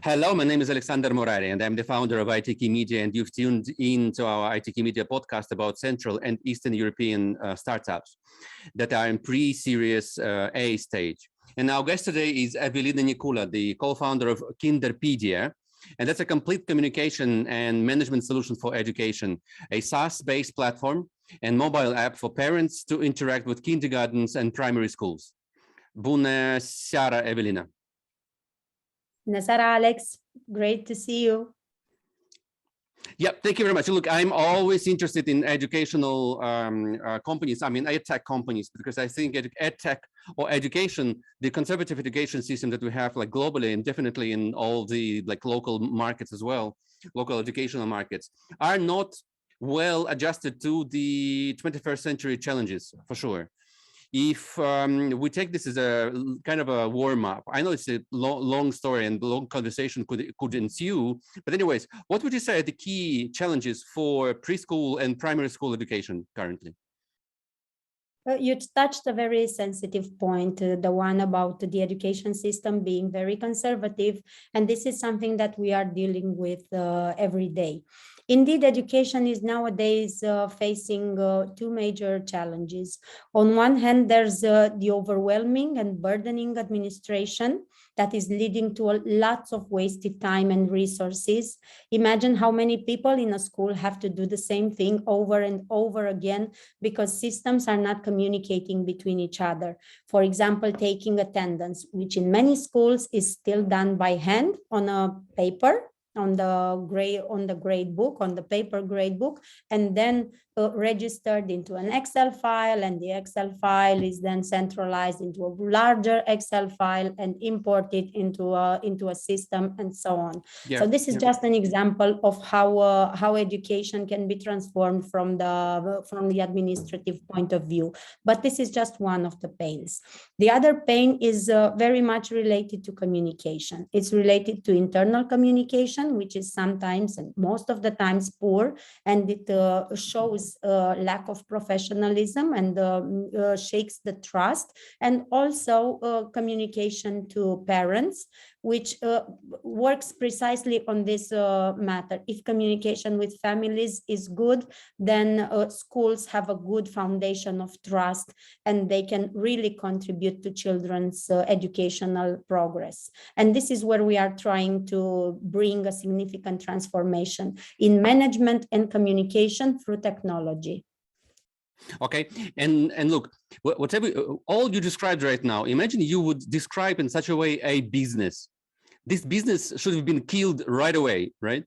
Hello, my name is Alexander Morari, and I'm the founder of ITKeyMedia, and you've tuned in to our ITKeyMedia podcast about Central and Eastern European startups that are in pre-series A stage. And our guest today is Evelina Necula, the co-founder of Kinderpedia, and that's a complete communication and management solution for education, a SaaS-based platform and mobile app for parents to interact with kindergartens and primary schools. Bună seara, Evelina. Bună seara, Alex. Great to see you. Yeah, thank you very much. Look, I'm always interested in educational companies. I mean, edtech companies, because I think edtech or education, the conservative education system that we have, like globally and definitely in all the like local markets as well, local educational markets, are not well adjusted to the 21st century challenges, for sure. If we take this as a kind of a warm-up, I know it's a long story and long conversation could ensue, but anyways, what would you say are the key challenges for preschool and primary school education currently? You touched a very sensitive point, the one about the education system being very conservative, and this is something that we are dealing with every day. Indeed, education is nowadays facing two major challenges. On one hand, there's the overwhelming and burdening administration that is leading to lots of wasted time and resources. Imagine how many people in a school have to do the same thing over and over again because systems are not communicating between each other. For example, taking attendance, which in many schools is still done by hand on a paper, on the grade book, on the paper grade book, and then registered into an Excel file, and the Excel file is then centralized into a larger Excel file and imported into a system, and so on. Yeah, so this is just an example of how education can be transformed from the administrative point of view. But this is just one of the pains. The other pain is very much related to communication. It's related to internal communication, which is sometimes and most of the times poor, and it shows lack of professionalism and shakes the trust, and also communication to parents, which works precisely on this matter. If communication with families is good, then schools have a good foundation of trust, and they can really contribute to children's educational progress. And this is where we are trying to bring a significant transformation in management and communication through technology. Okay, and look, whatever all you described right now, imagine you would describe in such a way a business. This business should have been killed right away, right?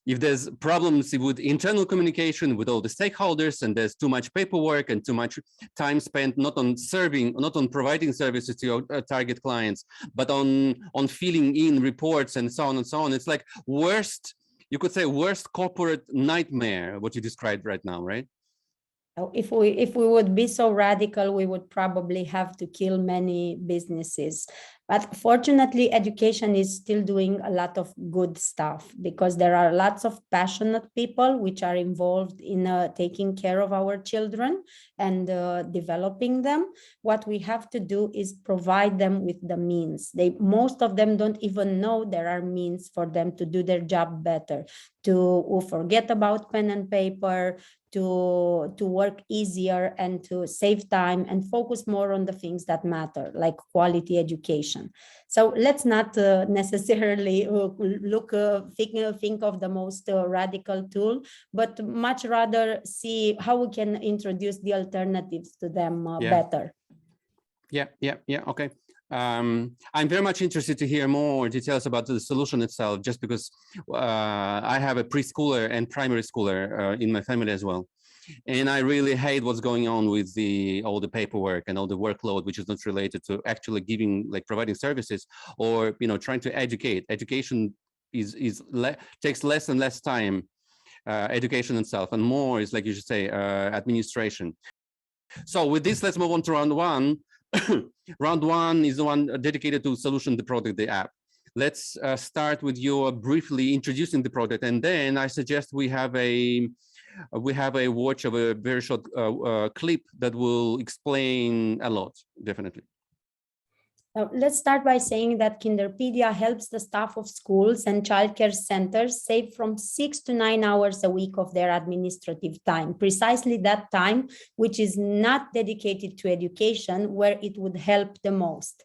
If there's problems with internal communication with all the stakeholders, and there's too much paperwork and too much time spent not on providing services to your target clients, but on filling in reports and so on, it's like worst, you could say worst corporate nightmare, what you described right now, right? If we would be so radical, we would probably have to kill many businesses. But fortunately, education is still doing a lot of good stuff, because there are lots of passionate people which are involved in taking care of our children and developing them. What we have to do is provide them with the means. Most of them don't even know there are means for them to do their job better, to forget about pen and paper, to work easier and to save time and focus more on the things that matter, like quality education. So let's not necessarily think of the most radical tool, but much rather see how we can introduce the alternatives to them better. Yeah, okay. I'm very much interested to hear more details about the solution itself, just because I have a preschooler and primary schooler in my family as well. And I really hate what's going on with all the paperwork and all the workload, which is not related to actually providing services or, trying to educate. Education takes less and less time, education itself, and more is, like you should say, administration. So with this, let's move on to round one. Round one is the one dedicated to solution, the product, the app. Let's start with your briefly introducing the product, and then I suggest we have a watch of a very short clip that will explain a lot, definitely. Let's start by saying that Kinderpedia helps the staff of schools and childcare centers save from 6 to 9 hours a week of their administrative time, precisely that time which is not dedicated to education, where it would help the most.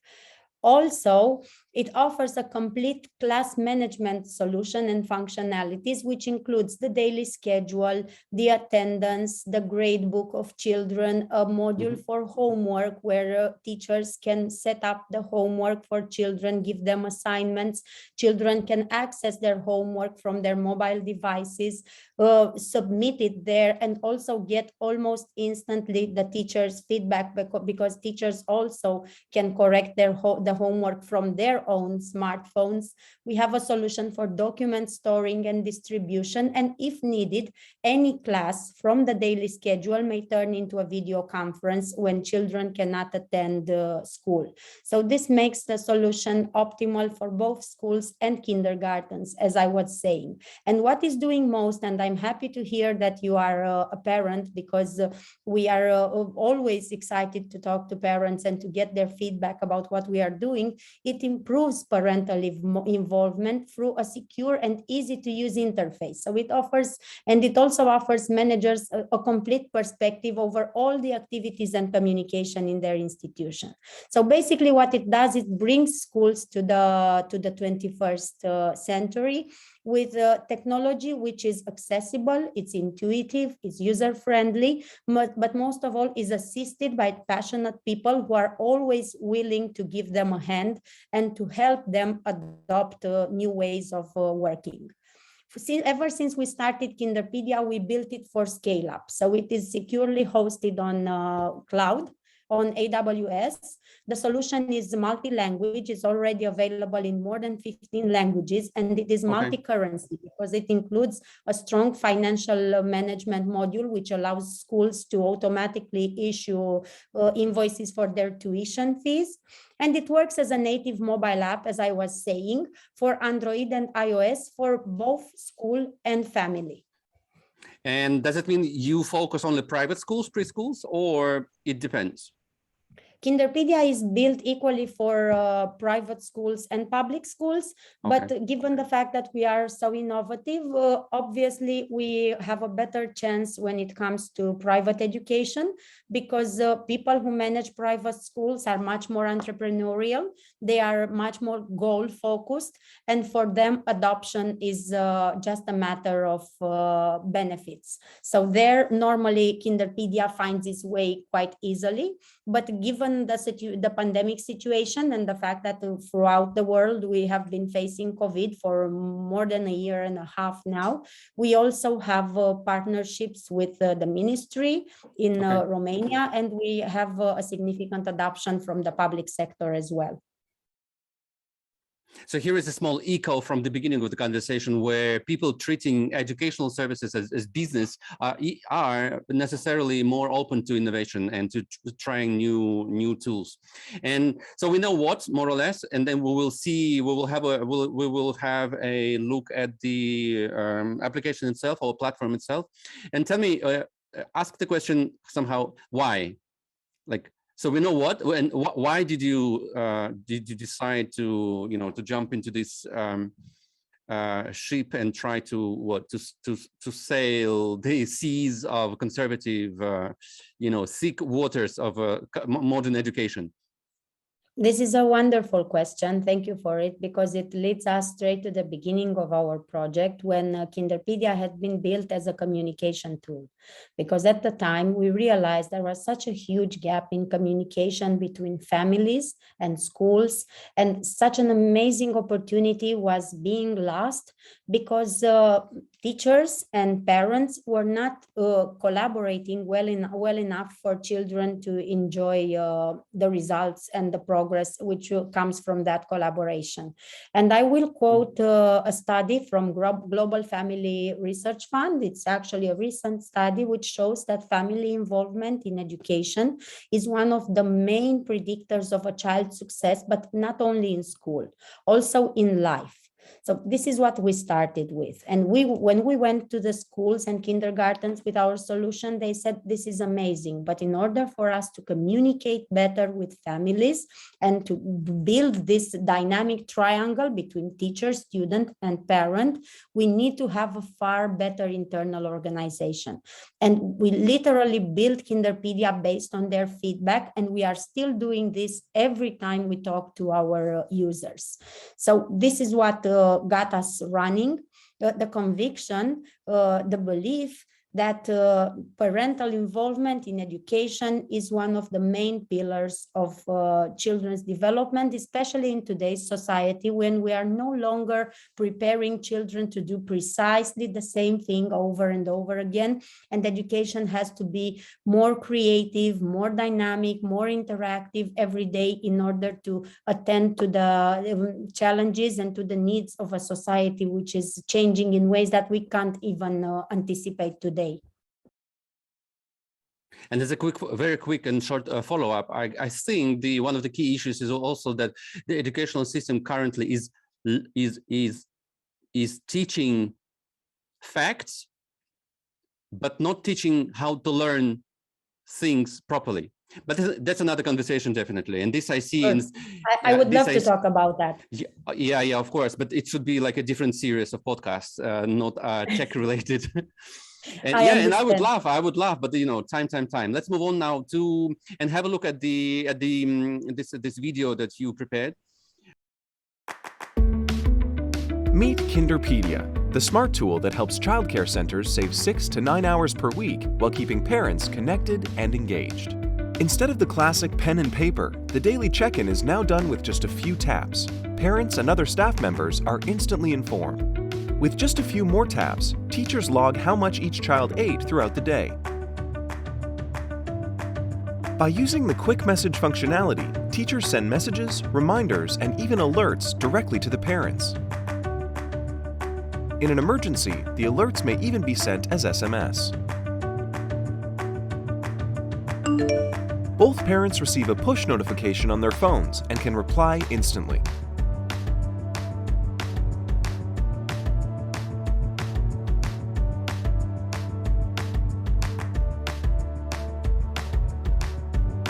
Also, it offers a complete class management solution and functionalities, which includes the daily schedule, the attendance, the grade book of children, a module for homework where teachers can set up the homework for children, give them assignments. Children can access their homework from their mobile devices, submit it there, and also get almost instantly the teacher's feedback, because teachers also can correct the homework from their own smartphones. We have a solution for document storing and distribution, and if needed, any class from the daily schedule may turn into a video conference when children cannot attend school. So this makes the solution optimal for both schools and kindergartens, as I was saying. And what is doing most, and I'm happy to hear that you are a parent, because we are always excited to talk to parents and to get their feedback about what we are doing. It improves parental involvement through a secure and easy to use interface. So it offers, and it also offers managers a complete perspective over all the activities and communication in their institution. So basically what it does, it brings schools to the 21st century with technology which is accessible, it's intuitive, it's user-friendly, but most of all is assisted by passionate people who are always willing to give them a hand and to help them adopt new ways of working. Ever since we started Kinderpedia, we built it for scale up. So it is securely hosted on cloud, on AWS. The solution is multi-language, it's already available in more than 15 languages, and it is multi-currency because it includes a strong financial management module, which allows schools to automatically issue invoices for their tuition fees. And it works as a native mobile app, as I was saying, for Android and iOS for both school and family. And does it mean you focus on the private schools, preschools, or it depends? Kinderpedia is built equally for private schools and public schools, but given the fact that we are so innovative, obviously we have a better chance when it comes to private education, because people who manage private schools are much more entrepreneurial, they are much more goal focused, and for them adoption is just a matter of benefits. So there normally Kinderpedia finds its way quite easily, but given the pandemic situation and the fact that throughout the world we have been facing COVID for more than a year and a half now, we also have partnerships with the ministry in Romania, and we have a significant adoption from the public sector as well. So here is a small echo from the beginning of the conversation, where people treating educational services as business are necessarily more open to innovation and to trying new tools. And so we know what, more or less, and then we will see, we will have a look at the application itself or platform itself. And tell me, ask the question somehow, why? Like, so we know what, and why did you decide to to jump into this ship and try to sail the seas of conservative thick waters of modern education? This is a wonderful question. Thank you for it, because it leads us straight to the beginning of our project, when Kinderpedia had been built as a communication tool. Because at the time we realized there was such a huge gap in communication between families and schools, and such an amazing opportunity was being lost because teachers and parents were not collaborating well enough for children to enjoy the results and the progress which comes from that collaboration. And I will quote a study from Global Family Research Fund. It's actually a recent study which shows that family involvement in education is one of the main predictors of a child's success, but not only in school, also in life. So this is what we started with. And when we went to the schools and kindergartens with our solution, they said, this is amazing. But in order for us to communicate better with families and to build this dynamic triangle between teacher, student, and parent, we need to have a far better internal organization. And we literally built Kinderpedia based on their feedback. And we are still doing this every time we talk to our users. So this is what got us running, the conviction, the belief that parental involvement in education is one of the main pillars of children's development, especially in today's society, when we are no longer preparing children to do precisely the same thing over and over again. And education has to be more creative, more dynamic, more interactive every day in order to attend to the challenges and to the needs of a society which is changing in ways that we can't even anticipate today. And as a very quick and short follow-up, I think one of the key issues is also that the educational system currently is teaching facts, but not teaching how to learn things properly. But that's another conversation, definitely. And this I see. I would love to talk about that. Yeah, of course. But it should be like a different series of podcasts, not tech related. And and I would laugh, but time. Let's move on now and have a look at this video that you prepared. Meet Kinderpedia, the smart tool that helps childcare centers save 6 to 9 hours per week while keeping parents connected and engaged. Instead of the classic pen and paper, the daily check-in is now done with just a few taps. Parents and other staff members are instantly informed. With just a few more taps, teachers log how much each child ate throughout the day. By using the quick message functionality, teachers send messages, reminders, and even alerts directly to the parents. In an emergency, the alerts may even be sent as SMS. Both parents receive a push notification on their phones and can reply instantly.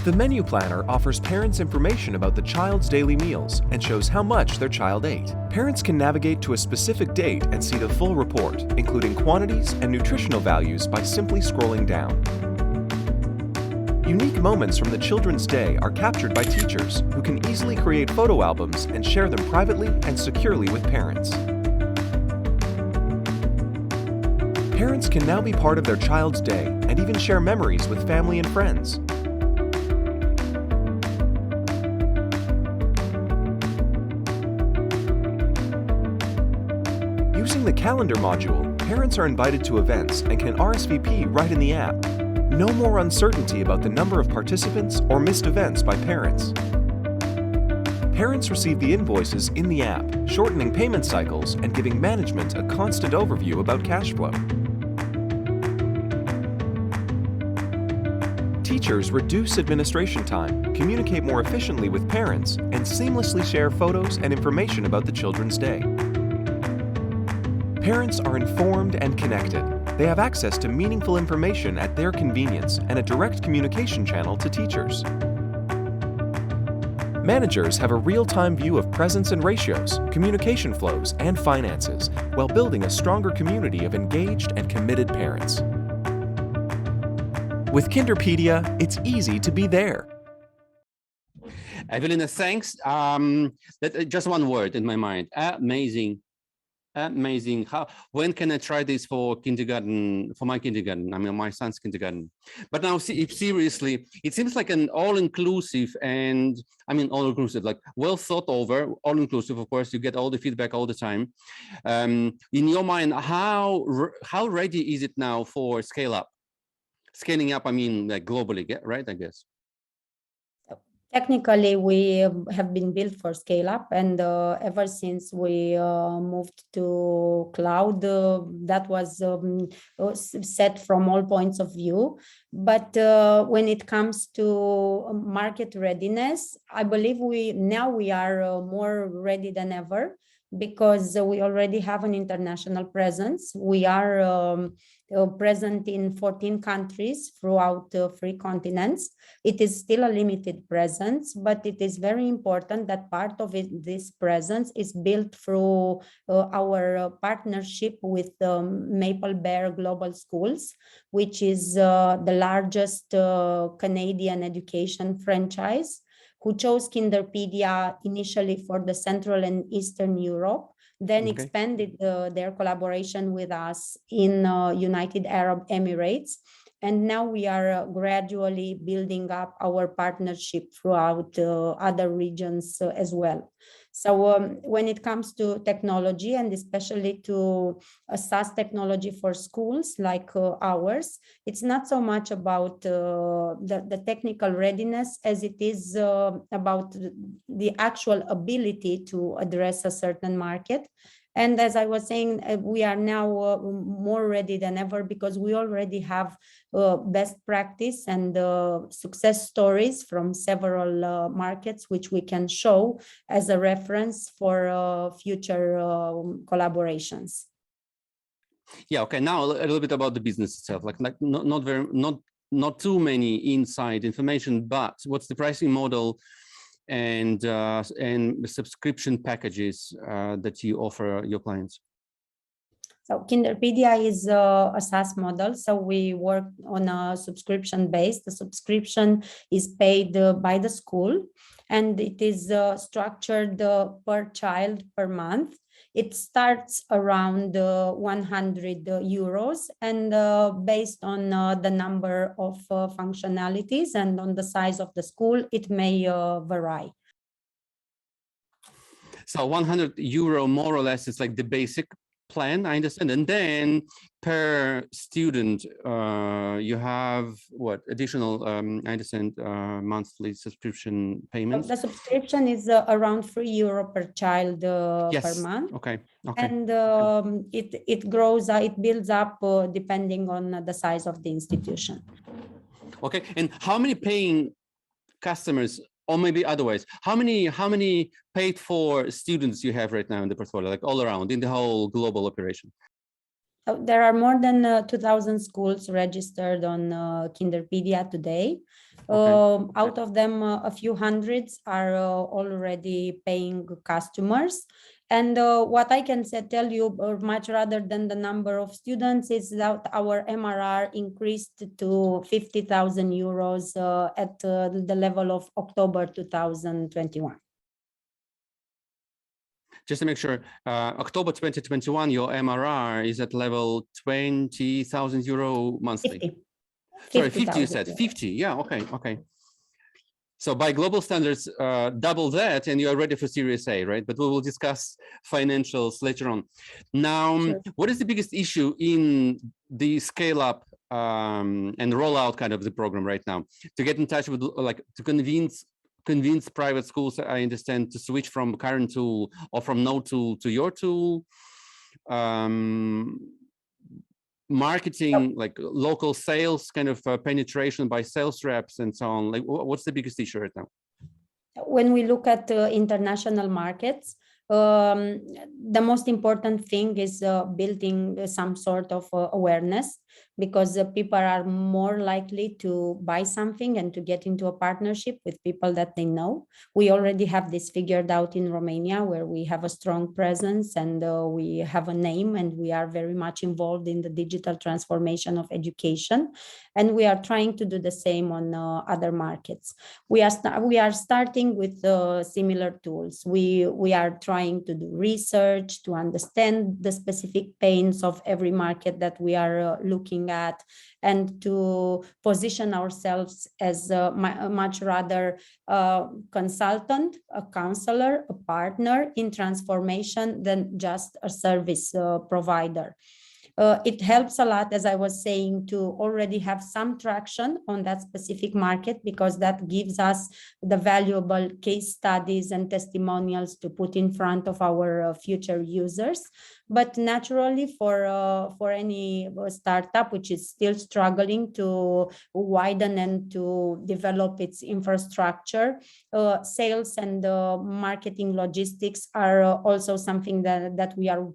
The menu planner offers parents information about the child's daily meals and shows how much their child ate. Parents can navigate to a specific date and see the full report, including quantities and nutritional values, by simply scrolling down. Unique moments from the children's day are captured by teachers, who can easily create photo albums and share them privately and securely with parents. Parents can now be part of their child's day and even share memories with family and friends. Using the calendar module, parents are invited to events and can RSVP right in the app. No more uncertainty about the number of participants or missed events by parents. Parents receive the invoices in the app, shortening payment cycles and giving management a constant overview about cash flow. Teachers reduce administration time, communicate more efficiently with parents, and seamlessly share photos and information about the children's day. Parents are informed and connected. They have access to meaningful information at their convenience and a direct communication channel to teachers. Managers have a real-time view of presence and ratios, communication flows, and finances, while building a stronger community of engaged and committed parents. With Kinderpedia, it's easy to be there. Evelina, thanks. Just one word in my mind: amazing. Amazing. When can I try this for kindergarten, for my kindergarten? I mean, my son's kindergarten. But now, seriously, it seems like an all-inclusive, and I mean all-inclusive, like well thought over, all-inclusive. Of course, you get all the feedback all the time. In your mind, how ready is it now for scale up? Scaling up, I mean, like globally, right? I guess. Technically, we have been built for scale up, and ever since we moved to cloud, that was set from all points of view. But when it comes to market readiness, I believe we are more ready than ever. because we already have an international presence. We are present in 14 countries throughout 3 continents. It is still a limited presence, but it is very important that part of this presence is built through our partnership with Maple Bear Global Schools, which is the largest Canadian education franchise, who chose Kinderpedia initially for the Central and Eastern Europe, then expanded their collaboration with us in United Arab Emirates. And now we are gradually building up our partnership throughout other regions as well. So when it comes to technology, and especially to a SaaS technology for schools like ours, it's not so much about the technical readiness as it is about the actual ability to address a certain market. And as I was saying, we are now more ready than ever because we already have best practice and success stories from several markets, which we can show as a reference for future collaborations. Yeah. Okay. Now a little bit about the business itself. Like not too many inside information, but what's the pricing model and the subscription packages that you offer your clients? So Kinderpedia is a SaaS model. So we work on a subscription base. The subscription is paid by the school, and it is structured per child per month. It starts around 100 euros, and based on the number of functionalities and on the size of the school, it may vary. So 100 euro more or less is like the basic plan, I understand. And then per student, you have what additional, I understand, monthly subscription payments? The subscription is around €3 per child per month. Okay. And it grows, it builds up depending on the size of the institution. Okay. And how many paying customers, or maybe otherwise, how many paid for students you have right now in the portfolio, like all around in the whole global operation? There are more than 2,000 schools registered on Kinderpedia today. Out of them, a few hundreds are already paying customers. And what I can tell you, much rather than the number of students, is that our MRR increased to 50,000 euros at the level of October 2021. Just to make sure, October 2021, your MRR is at level 20,000 euro monthly. 50. Sorry, 50 you said, 50, yeah, okay. So by global standards, double that and you're ready for Series A, right? But we will discuss financials later on. Now, What is the biggest issue in the scale up and rollout kind of the program right now? To get in touch with, like, to convince private schools, I understand, to switch from current tool or from no tool to your tool, marketing, like local sales kind of penetration by sales reps and so on. Like, what's the biggest issue right now? When we look at international markets, the most important thing is building some sort of awareness, because people are more likely to buy something and to get into a partnership with people that they know. We already have this figured out in Romania, where we have a strong presence and we have a name, and we are very much involved in the digital transformation of education. And we are trying to do the same on other markets. We are starting with similar tools. We are trying to do research to understand the specific pains of every market that we are looking at, and to position ourselves as a much rather consultant, a counselor, a partner in transformation than just a service provider. It helps a lot, as I was saying, to already have some traction on that specific market, because that gives us the valuable case studies and testimonials to put in front of our future users. but naturally for any startup which is still struggling to widen and to develop its infrastructure, sales and marketing logistics are also something that we are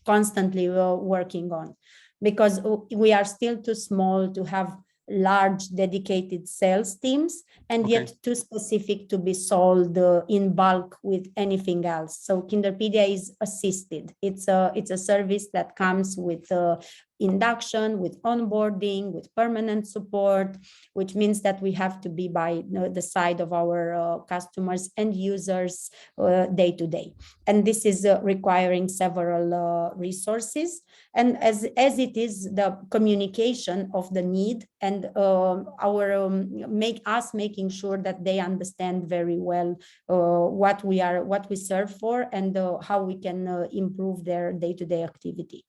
constantly working on, because we are still too small to have large dedicated sales teams, and yet too specific to be sold in bulk with anything else. So Kinderpedia is assisted. It's a service that comes with induction, with onboarding, with permanent support, which means that we have to be by the side of our customers and users day to day. And this is requiring several resources. And as it is the communication of the need and making sure that they understand very well what we serve for, and how we can improve their day-to-day activity.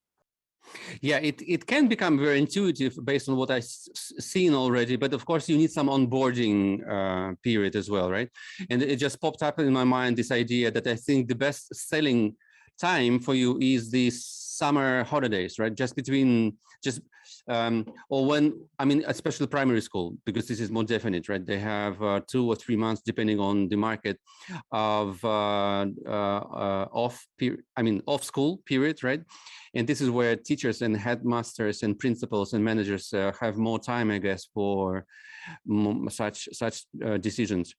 Yeah, it can become very intuitive based on what I've seen already, but of course you need some onboarding period as well, right? And it just popped up in my mind, this idea that I think the best selling time for you is the summer holidays, right? Or when, I mean, especially primary school, because this is more definite, right? They have 2 or 3 months, depending on the market, of off school period, right? And this is where teachers and headmasters and principals and managers have more time, I guess, for such decisions.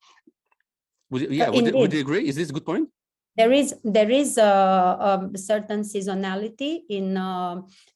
Would you agree? Is this a good point? There is a certain seasonality in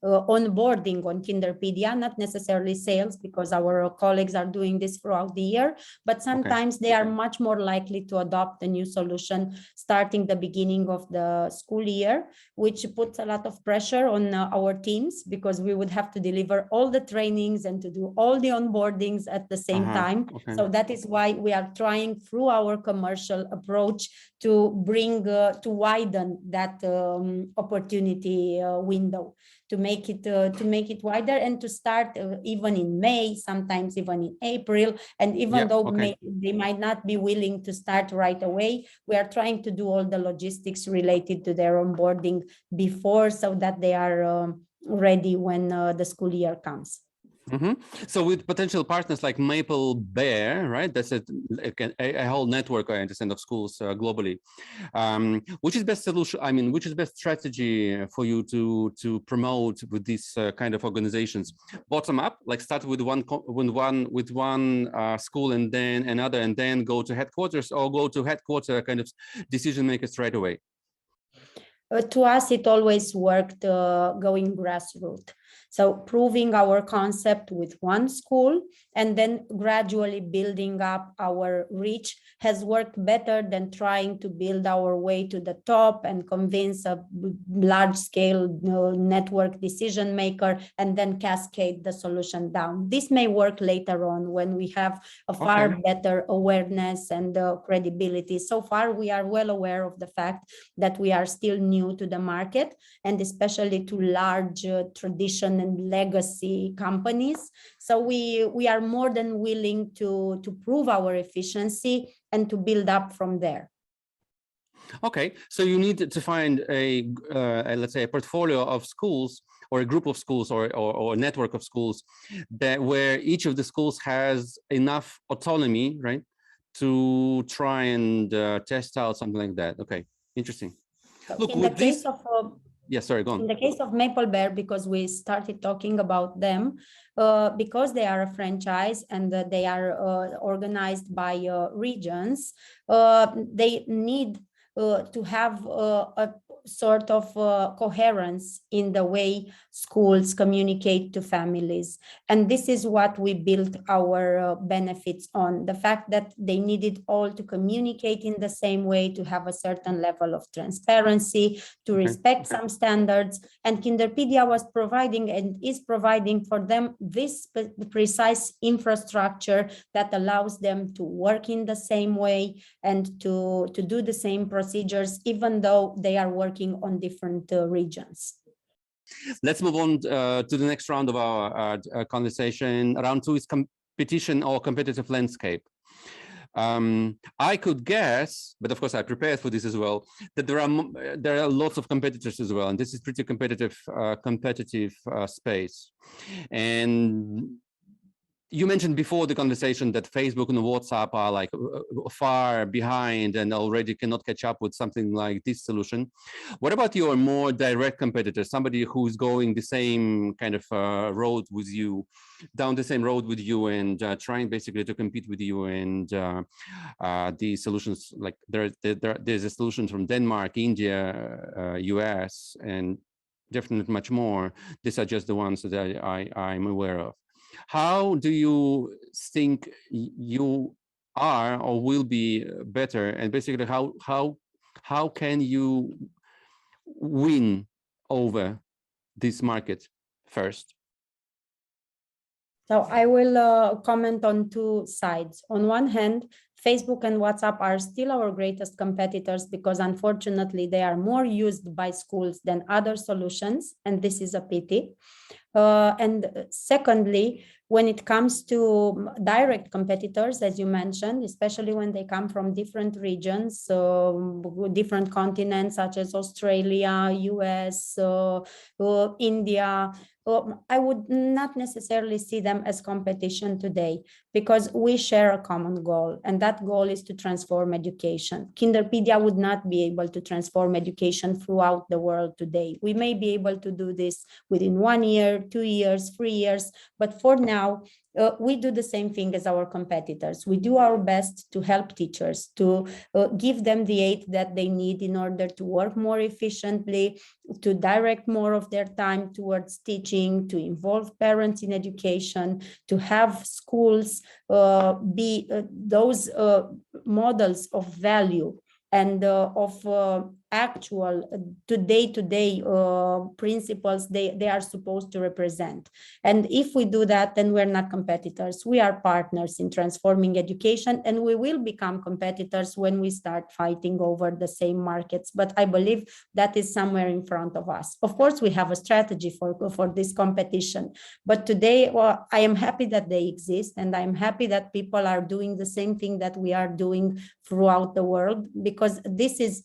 onboarding on Kinderpedia, not necessarily sales, because our colleagues are doing this throughout the year, but sometimes they are much more likely to adopt a new solution starting the beginning of the school year, which puts a lot of pressure on our teams, because we would have to deliver all the trainings and to do all the onboardings at the same time. So that is why we are trying through our commercial approach to bring to widen that opportunity window, to make it wider, and to start even in May, sometimes even in April. And even though they might not be willing to start right away, we are trying to do all the logistics related to their onboarding before, so that they are ready when the school year comes. So with potential partners like Maple Bear, right? That's a whole network, I understand, of schools globally. Which is best solution? I mean, which is best strategy for you to promote with these kind of organizations? Bottom up, like start with one school and then another, and then go to headquarters, or go to headquarter kind of decision makers right away? To us, it always worked going grassroots. So proving our concept with one school and then gradually building up our reach has worked better than trying to build our way to the top and convince a large scale network decision maker and then cascade the solution down. This may work later on when we have a far better awareness and credibility. So far, we are well aware of the fact that we are still new to the market, and especially to large tradition and legacy companies. So we are more than willing to prove our efficiency and to build up from there. Okay, so you need to find let's say a portfolio of schools, or a group of schools, or a network of schools, where each of the schools has enough autonomy, right, to try and test out something like that. Okay, interesting. Look, in the case of sorry, go on. In the case of Maple Bear, because we started talking about them, because they are a franchise and they are organized by regions, they need to have a sort of coherence in the way schools communicate to families. And this is what we built our benefits on, the fact that they needed all to communicate in the same way, to have a certain level of transparency, to respect some standards. And Kinderpedia was providing and is providing for them this precise infrastructure that allows them to work in the same way and to do the same procedures, even though they are working on different regions. Let's move on to the next round of our conversation. Round 2 is competition or competitive landscape. I could guess, but of course I prepared for this as well, that there are lots of competitors as well, and this is pretty competitive space. And you mentioned before the conversation that Facebook and WhatsApp are like far behind and already cannot catch up with something like this solution. What about your more direct competitor, somebody who's going the same kind of road with you, down the same road with you, and trying basically to compete with you? And the solutions, like there's a solution from Denmark, India, US, and definitely much more. These are just the ones that I'm aware of. How do you think you are or will be better? And basically, how can you win over this market first? So I will comment on two sides. On one hand, Facebook and WhatsApp are still our greatest competitors because unfortunately they are more used by schools than other solutions, and this is a pity. And secondly, when it comes to direct competitors, as you mentioned, especially when they come from different regions, different continents such as Australia, US, India, I would not necessarily see them as competition today because we share a common goal, and that goal is to transform education. Kinderpedia would not be able to transform education throughout the world today. We may be able to do this within 1 year, 2 years, 3 years, but for now, we do the same thing as our competitors. We do our best to help teachers, to give them the aid that they need in order to work more efficiently, to direct more of their time towards teaching, to involve parents in education, to have schools be those models of value and of actual day-to-day principles they are supposed to represent. And if we do that, then we're not competitors. We are partners in transforming education, and we will become competitors when we start fighting over the same markets. But I believe that is somewhere in front of us. Of course, we have a strategy for this competition. But today, well, I am happy that they exist, and I'm happy that people are doing the same thing that we are doing throughout the world, because this is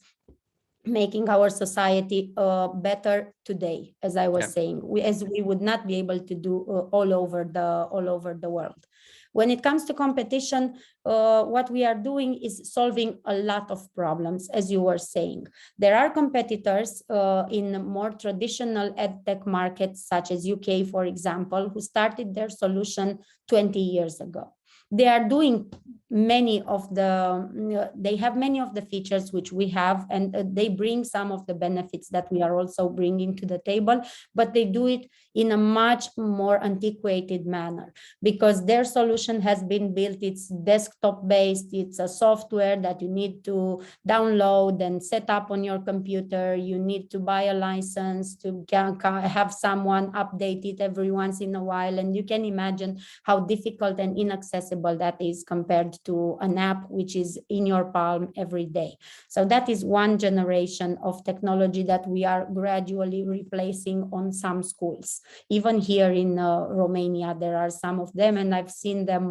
making our society better today, as I was saying, as we would not be able to do all over the world. When it comes to competition, what we are doing is solving a lot of problems, as you were saying. There are competitors in more traditional edtech markets, such as UK, for example, who started their solution 20 years ago. They are doing they have many of the features which we have, and they bring some of the benefits that we are also bringing to the table, but they do it in a much more antiquated manner because their solution has been built, it's desktop based, it's a software that you need to download and set up on your computer. You need to buy a license to have someone update it every once in a while, and you can imagine how difficult and inaccessible that is compared to an app which is in your palm every day. So that is one generation of technology that we are gradually replacing on some schools. Even here in Romania, there are some of them, and I've seen them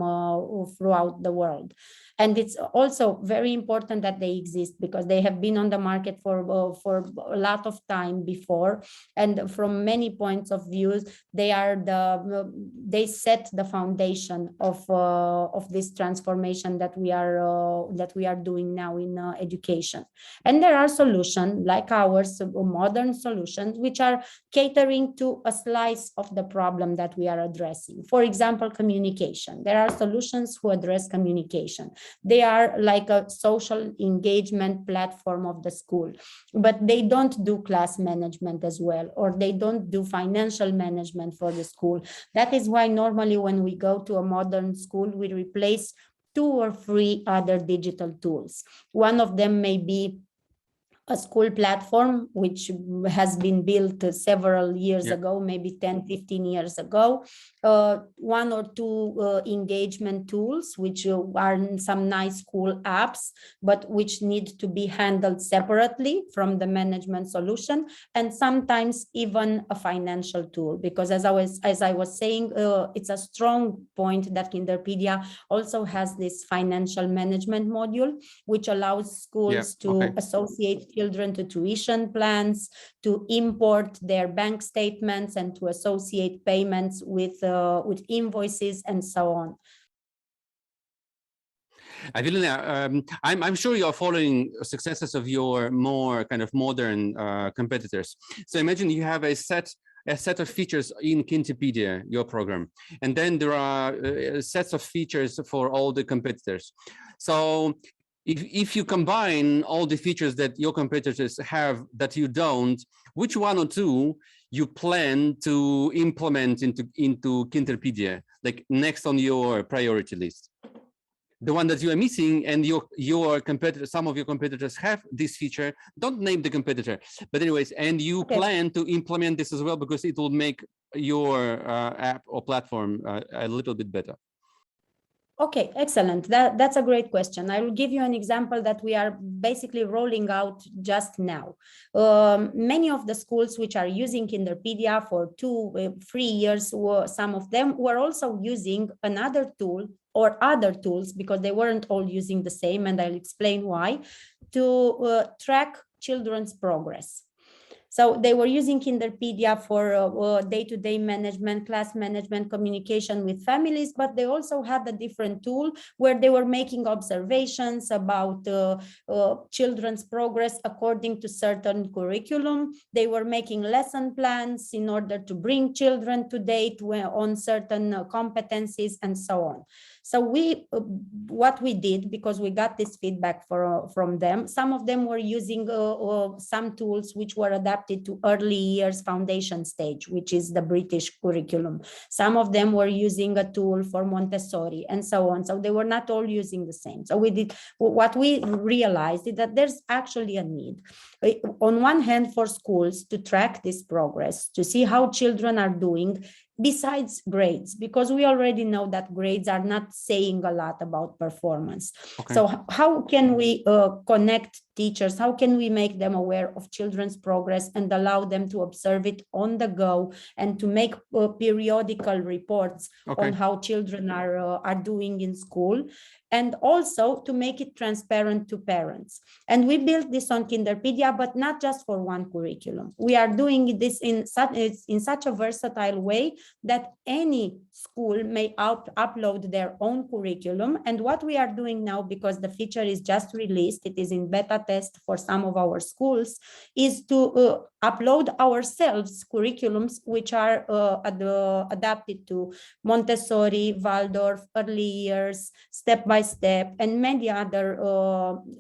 throughout the world. And it's also very important that they exist because they have been on the market for a lot of time before, and from many points of view, they set the foundation of this transformation that we are doing now in education. And there are solutions like ours, modern solutions, which are catering to a slice of the problem that we are addressing. For example, communication. There are solutions who address communication. They are like a social engagement platform of the school, but they don't do class management as well, or they don't do financial management for the school. That is why normally when we go to a modern school, we replace 2 or 3 other digital tools. One of them may be a school platform which has been built several years ago, maybe 10, 15 years ago, one or two engagement tools, which are some nice cool apps, but which need to be handled separately from the management solution, and sometimes even a financial tool, because as I was saying, it's a strong point that Kinderpedia also has this financial management module, which allows schools to associate children to tuition plans, to import their bank statements, and to associate payments with invoices and so on. Evelina, I'm sure you're following successes of your more kind of modern competitors. So imagine you have a set of features in Kinderpedia, your program, and then there are sets of features for all the competitors. So if you combine all the features that your competitors have that you don't, which one or two you plan to implement into Kinderpedia, like next on your priority list? The one that you are missing, and your competitor, some of your competitors have this feature. Don't name the competitor, but anyways, and you plan to implement this as well, because it will make your app or platform a little bit better. Okay, excellent. That's a great question. I will give you an example that we are basically rolling out just now. Many of the schools which are using Kinderpedia for 2-3 years, some of them were also using another tool or other tools, because they weren't all using the same, and I'll explain why, to track children's progress. So they were using Kinderpedia for day-to-day management, class management, communication with families, but they also had a different tool where they were making observations about children's progress according to certain curriculum. They were making lesson plans in order to bring children to date on certain competencies and so on. So what we did, because we got this feedback from them, some of them were using some tools which were adapted to early years foundation stage, which is the British curriculum. Some of them were using a tool for Montessori and so on. So they were not all using the same. So what we realized is that there's actually a need, on one hand, for schools to track this progress, to see how children are doing, besides grades, because we already know that grades are not saying a lot about performance. So how can we connect teachers? How can we make them aware of children's progress and allow them to observe it on the go, and to make periodical reports on how children are doing in school, and also to make it transparent to parents? And we built this on Kinderpedia, but not just for one curriculum. We are doing this in such a versatile way that any school may upload their own curriculum. And what we are doing now, because the feature is just released, it is in beta test for some of our schools, is to upload ourselves curriculums which are adapted to Montessori, Waldorf, early years, step by step, and many other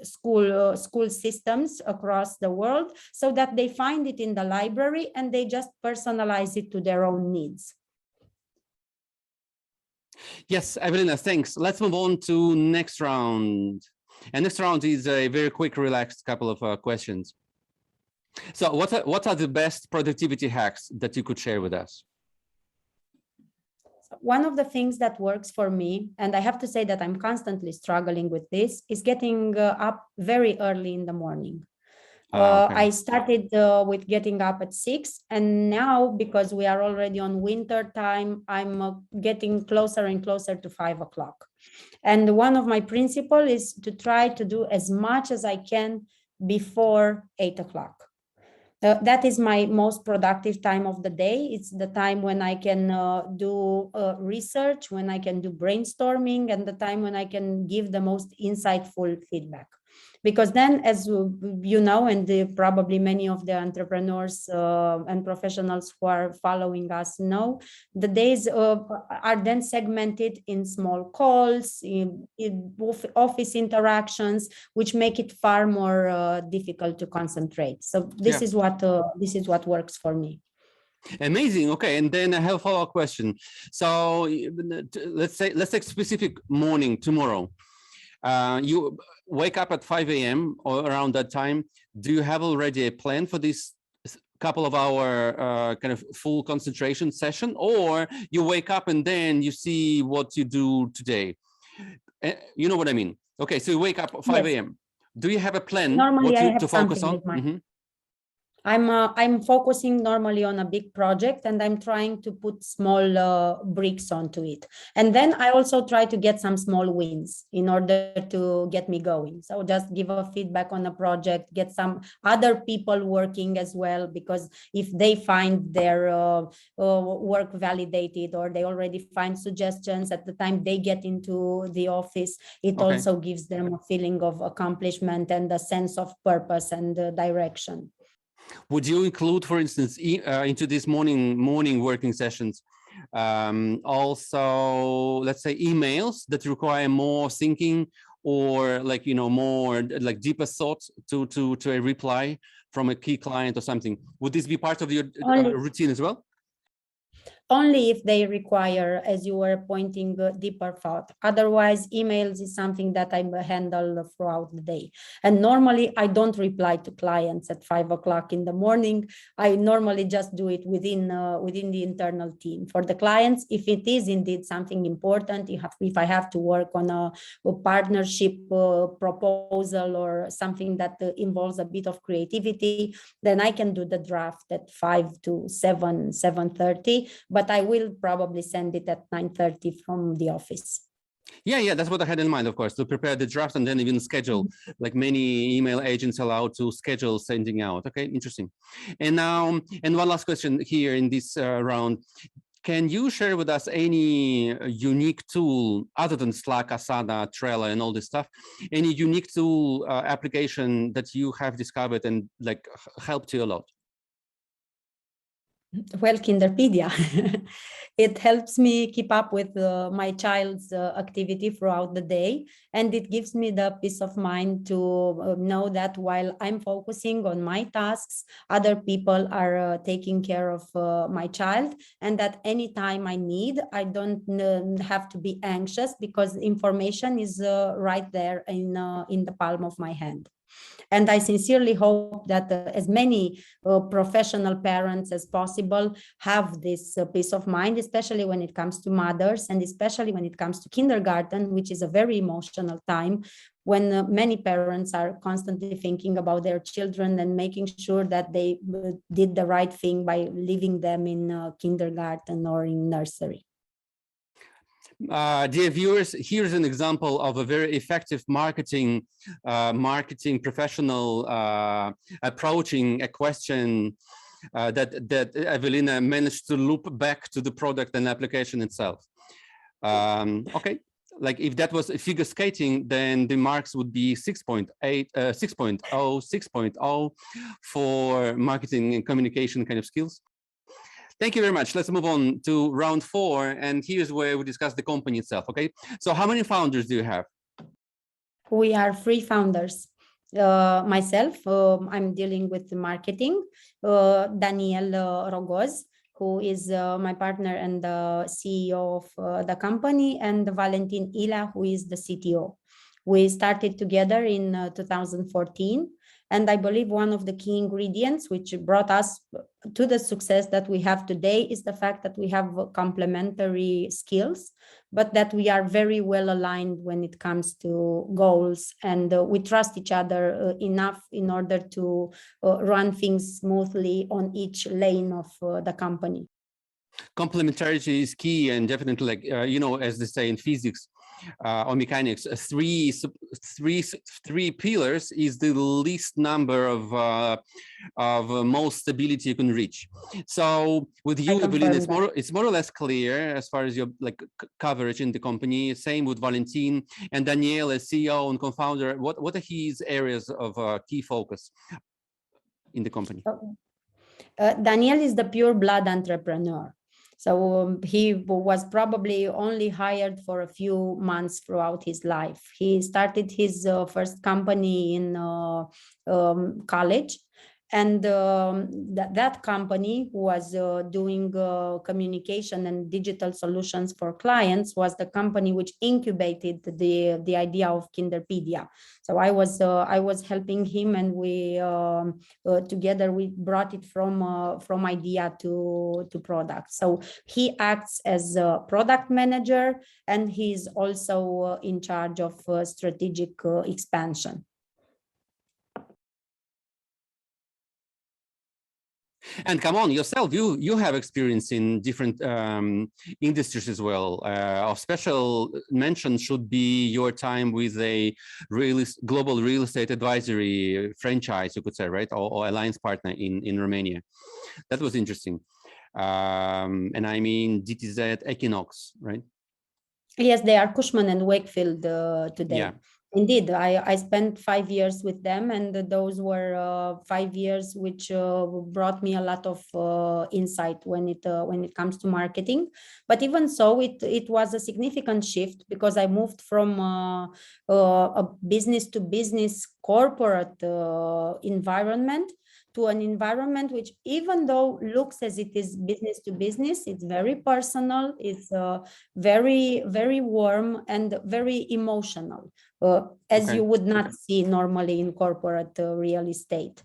school systems across the world, so that they find it in the library and they just personalize it to their own needs. Yes, Evelina, thanks. Let's move on to next round. And next round is a very quick, relaxed couple of questions. So what are the best productivity hacks that you could share with us? One of the things that works for me, and I have to say that I'm constantly struggling with this, is getting up very early in the morning. I started with getting up at 6, and now, because we are already on winter time, I'm getting closer and closer to 5 o'clock. And one of my principles is to try to do as much as I can before 8 o'clock. That is my most productive time of the day. It's the time when I can do research, when I can do brainstorming, and the time when I can give the most insightful feedback. Because then, as you know, and probably many of the entrepreneurs and professionals who are following us know, the days are then segmented in small calls, in office interactions, which make it far more difficult to concentrate. So this is what works for me. Amazing. Okay, and then I have a follow-up question. So let's take specific morning tomorrow. You wake up at 5 a.m. or around that time. do you have already a plan for this couple of hour kind of full concentration session, or you wake up and then you see what you do today? You know what I mean? Okay, so you wake up at 5 a.m. Do you have a plan Normally, I what have to focus something on? in mind. I'm focusing normally on a big project, and I'm trying to put small bricks onto it. And then I also try to get some small wins in order to get me going. So just give a feedback on a project, get some other people working as well, because if they find their work validated, or they already find suggestions at the time they get into the office, it also gives them a feeling of accomplishment and a sense of purpose and direction. Would you include, for instance, into these morning working sessions, also, let's say, emails that require more thinking, or like, you know, more like deeper thoughts to a reply from a key client or something? Would this be part of your routine as well? Only if they require, as you were pointing, deeper thought. Otherwise, emails is something that I handle throughout the day. And normally I don't reply to clients at 5 o'clock in the morning. I normally just do it within the internal team. For the clients, if it is indeed something important, if I have to work on a partnership proposal or something that involves a bit of creativity, then I can do the draft at 5 to 7:30. But I will probably send it at 9:30 from the office. Yeah, that's what I had in mind, of course, to prepare the draft and then even schedule, like many email agents allow to schedule sending out. Okay, interesting. And now, and one last question here in this round. Can you share with us any unique tool other than Slack, Asana, Trello, and all this stuff? Any unique tool application that you have discovered and like helped you a lot? Well, Kinderpedia. It helps me keep up with my child's activity throughout the day, and it gives me the peace of mind to know that while I'm focusing on my tasks, other people are taking care of my child, and that anytime I need, I don't have to be anxious, because information is right there in the palm of my hand. And I sincerely hope that as many professional parents as possible have this peace of mind, especially when it comes to mothers, and especially when it comes to kindergarten, which is a very emotional time, when many parents are constantly thinking about their children and making sure that they did the right thing by leaving them in kindergarten or in nursery. Dear viewers, here's an example of a very effective marketing professional approaching a question that Evelina managed to loop back to the product and application itself. Okay, like if that was figure skating, then the marks would be 6.8, 6.0, 6.0 for marketing and communication kind of skills. Thank you very much. Let's move on to round 4. And here's where we discuss the company itself. Okay. So how many founders do you have? We are 3 founders. Myself, I'm dealing with the marketing. Daniel Rogoz, who is my partner and the CEO of the company, and Valentin Ila, who is the CTO. We started together in 2014. And I believe one of the key ingredients which brought us to the success that we have today is the fact that we have complementary skills, but that we are very well aligned when it comes to goals, and we trust each other enough in order to run things smoothly on each lane of the company. Complementarity is key, and definitely, like you know, as they say in physics or mechanics, three pillars is the least number of most stability you can reach. So with you, Evelina, it's more or less clear as far as your like coverage in the company. Same with Valentin and Daniel as CEO and co-founder. What are his areas of key focus in the company? Daniel is the pure blood entrepreneur. So he was probably only hired for a few months throughout his life. He started his first company in college, And that company who was doing communication and digital solutions for clients was the company which incubated the idea of Kinderpedia. So I was helping him, and we together we brought it from idea to product. So he acts as a product manager, and he's also in charge of strategic expansion. And come on, yourself, you have experience in different industries as well. Of special mention should be your time with a global real estate advisory franchise, you could say, right? Or alliance partner in Romania. That was interesting. And I mean DTZ Equinox, right? Yes, they are Cushman and Wakefield today. Yeah. Indeed, I spent 5 years with them, and those were 5 years which brought me a lot of insight when it comes to marketing. But even so, it was a significant shift, because I moved from a business to business corporate environment to an environment which, even though looks as it is business to business, it's very personal, it's very, very warm and very emotional, as you would not see normally in corporate real estate.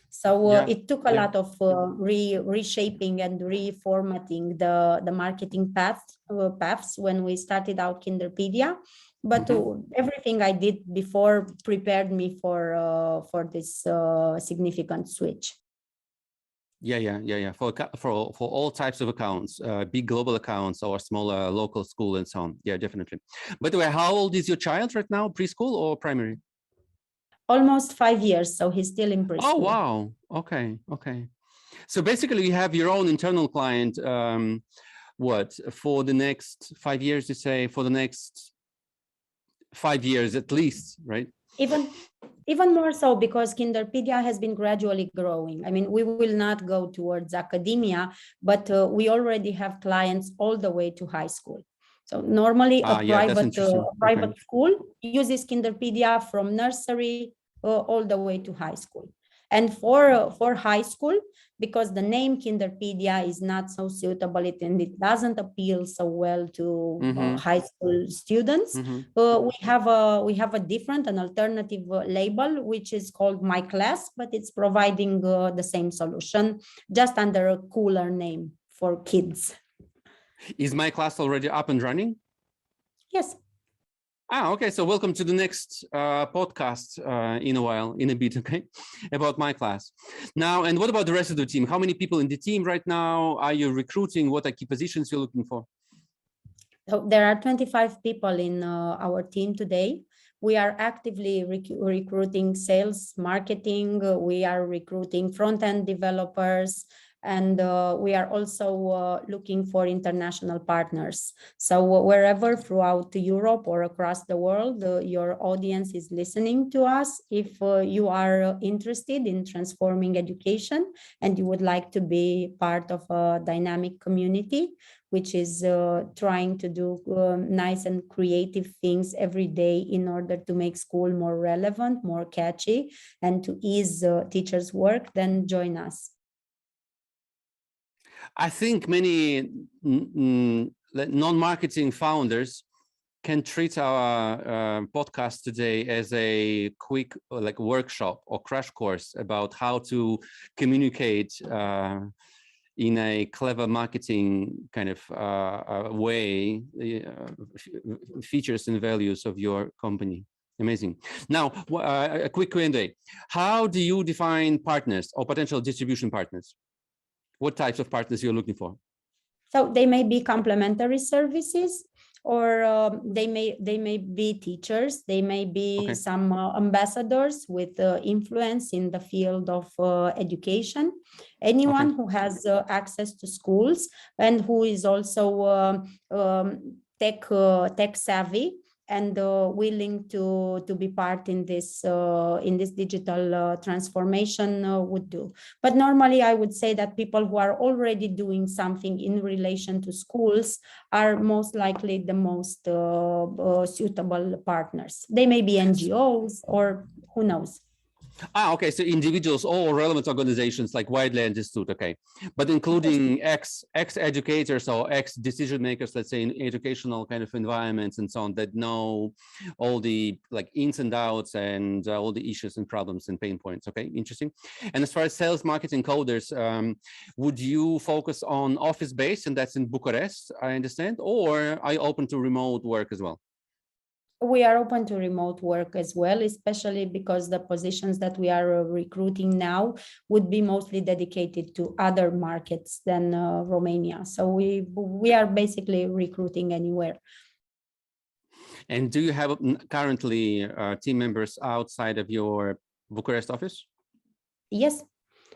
So it took a lot of reshaping and reformatting the marketing paths when we started out Kinderpedia. But everything I did before prepared me for this significant switch. Yeah. For all types of accounts, big global accounts or smaller local school and so on. Yeah, definitely. By the way, how old is your child right now? Preschool or primary? Almost 5 years, so he's still in preschool. Oh wow. Okay. So basically, you have your own internal client. What, for the next 5 years? You say for the next 5 years at least, right? Even more so, because Kinderpedia has been gradually growing. I mean, we will not go towards academia, but we already have clients all the way to high school. So normally a private school uses Kinderpedia from nursery all the way to high school. And for high school, because the name Kinderpedia is not so suitable, and it doesn't appeal so well to high school students, we have a different, an alternative label, which is called My Class, but it's providing the same solution, just under a cooler name for kids. Is My Class already up and running? Yes. Okay. So welcome to the next podcast in a bit, okay, about My Class. Now, and what about the rest of the team? How many people in the team right now? Are you recruiting? What are key positions you're looking for? So there are 25 people in our team today. We are actively recruiting sales, marketing. We are recruiting front-end developers. And we are also looking for international partners. So wherever throughout Europe or across the world your audience is listening to us, if you are interested in transforming education and you would like to be part of a dynamic community which is trying to do nice and creative things every day in order to make school more relevant, more catchy, and to ease teachers' work, then join us. I think many non-marketing founders can treat our podcast today as a quick workshop or crash course about how to communicate in a clever marketing kind of way, features and values of your company. Amazing. Now, a quick Q&A. How do you define partners or potential distribution partners? What types of partners you're looking for? So they may be complementary services, or they may be teachers. They may be some ambassadors with influence in the field of education. Anyone who has access to schools and who is also tech savvy and willing to be part in this digital transformation would do. But normally I would say that people who are already doing something in relation to schools are most likely the most suitable partners. They may be NGOs or who knows. Okay. So individuals or relevant organizations, like widely understood. Okay. But including ex-educators or ex-decision makers, let's say in educational kind of environments and so on, that know all the like ins and outs and all the issues and problems and pain points. Okay. Interesting. And as far as sales, marketing, coders, would you focus on office-based, and that's in Bucharest, I understand, or are you open to remote work as well? We are open to remote work as well, especially because the positions that we are recruiting now would be mostly dedicated to other markets than Romania. So we are basically recruiting anywhere. And do you have currently team members outside of your Bucharest office? Yes.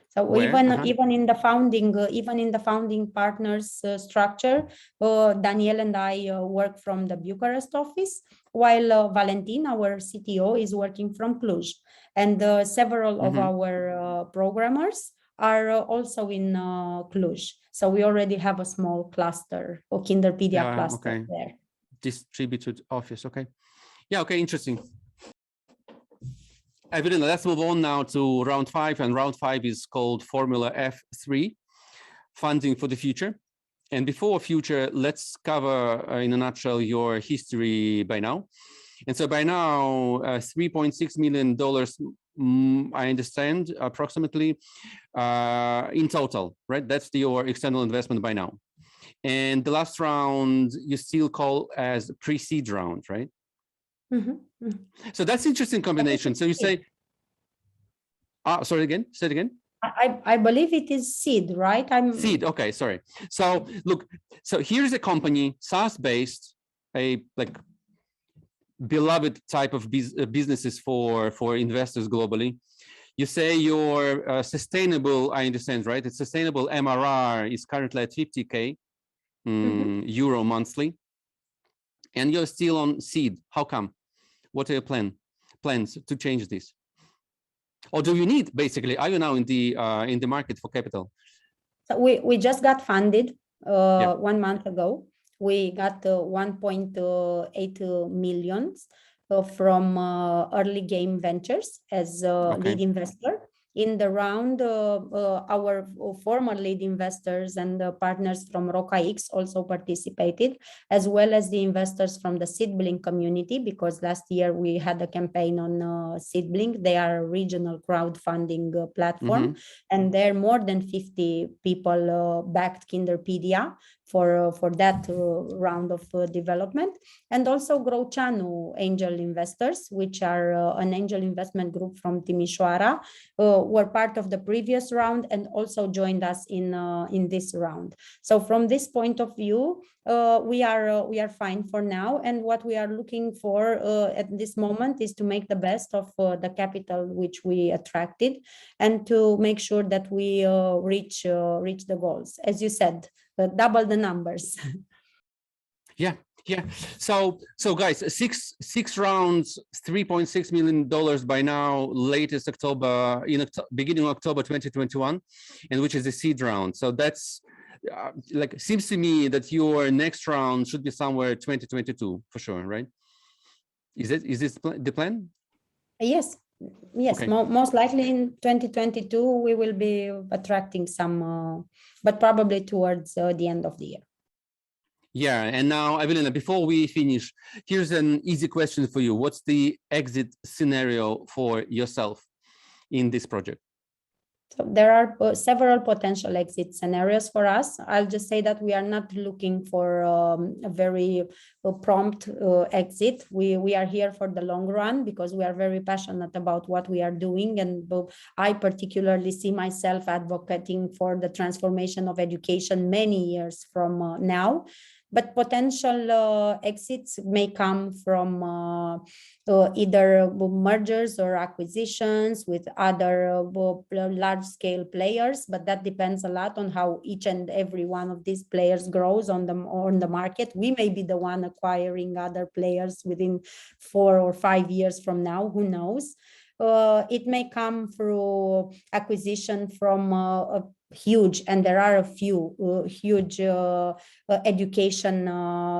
So Where? even in the founding partners structure, Daniel and I work from the Bucharest office, while Valentin, our CTO, is working from Cluj, and several of our programmers are also in Cluj. So we already have a small cluster, or Kinderpedia cluster there. Distributed office. Okay. Yeah. Okay. Interesting. Evelina, let's move on now to round 5, and round 5 is called Formula F3, funding for the future. And before future, let's cover in a nutshell your history by now. And so by now, $3.6 million, I understand, approximately in total, right? That's your external investment by now. And the last round you still call as pre-seed round, right? So that's interesting combination. So you say, sorry, again, say it again. I believe it is seed, right? Seed. Okay, sorry. So look, so here's a company, SaaS-based, a like beloved type of businesses for investors globally. You say your sustainable, I understand, right? It's sustainable MRR is currently at 50K euro monthly, and you're still on seed. How come? What are your plans to change this? Or do you need, basically, are you now in the market for capital? So we just got funded 1 month ago. We got 1.8 million from Early Game Ventures as lead investor. In the round, our former lead investors and partners from RocaX also participated, as well as the investors from the Seedblink community, because last year we had a campaign on Seedblink. They are a regional crowdfunding platform, and there more than 50 people backed Kinderpedia for that round of development. And also Growchanu angel investors, which are an angel investment group from Timișoara, were part of the previous round and also joined us in this round. So from this point of view, we are fine for now. And what we are looking for at this moment is to make the best of the capital which we attracted, and to make sure that we reach the goals, as you said, double the numbers. Yeah. So guys, six rounds, $3.6 million by now, latest October, beginning of October 2021, and which is the seed round. So that's like, seems to me that your next round should be somewhere 2022 for sure, right? Is this the plan? Yes. Okay. Most likely in 2022 we will be attracting some, but probably towards the end of the year. Yeah, and now, Evelina, before we finish, here's an easy question for you. What's the exit scenario for yourself in this project? So there are several potential exit scenarios for us. I'll just say that we are not looking for a very prompt exit. We are here for the long run because we are very passionate about what we are doing. And I particularly see myself advocating for the transformation of education many years from now. But potential exits may come from either mergers or acquisitions with other large-scale players, but that depends a lot on how each and every one of these players grows on the market. We may be the one acquiring other players within 4 or 5 years from now, who knows? It may come through acquisition from huge, and there are a few huge education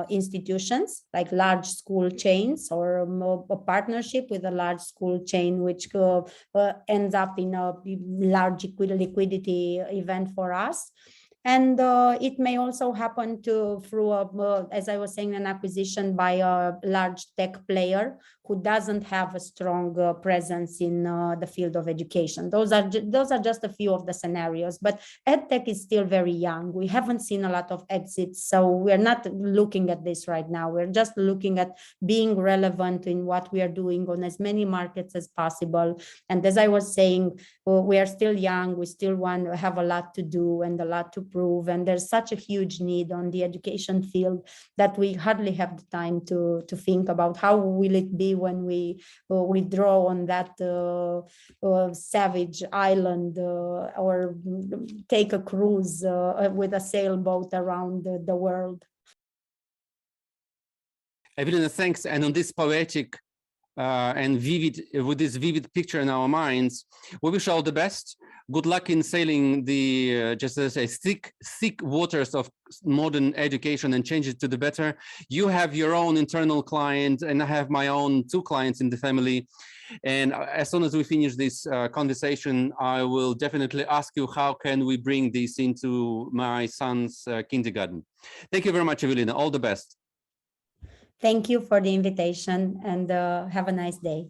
institutions, like large school chains, or a partnership with a large school chain, which ends up in a large liquidity event for us. And it may also happen through, as I was saying, an acquisition by a large tech player who doesn't have a strong presence in the field of education. Those are just a few of the scenarios, but EdTech is still very young. We haven't seen a lot of exits, so we're not looking at this right now. We're just looking at being relevant in what we are doing on as many markets as possible. And as I was saying, we are still young. We still want to have a lot to do and a lot to prove. And there's such a huge need on the education field that we hardly have the time to think about how will it be when we draw on that savage island or take a cruise with a sailboat around the world. Evelina, thanks. And on this poetic and vivid, with this vivid picture in our minds, we wish all the best. Good luck in sailing the just as I say, thick waters of modern education and change it to the better. You have your own internal client, and I have my own 2 clients in the family. And as soon as we finish this conversation, I will definitely ask you, how can we bring this into my son's kindergarten? Thank you very much, Evelina. All the best. Thank you for the invitation, and have a nice day.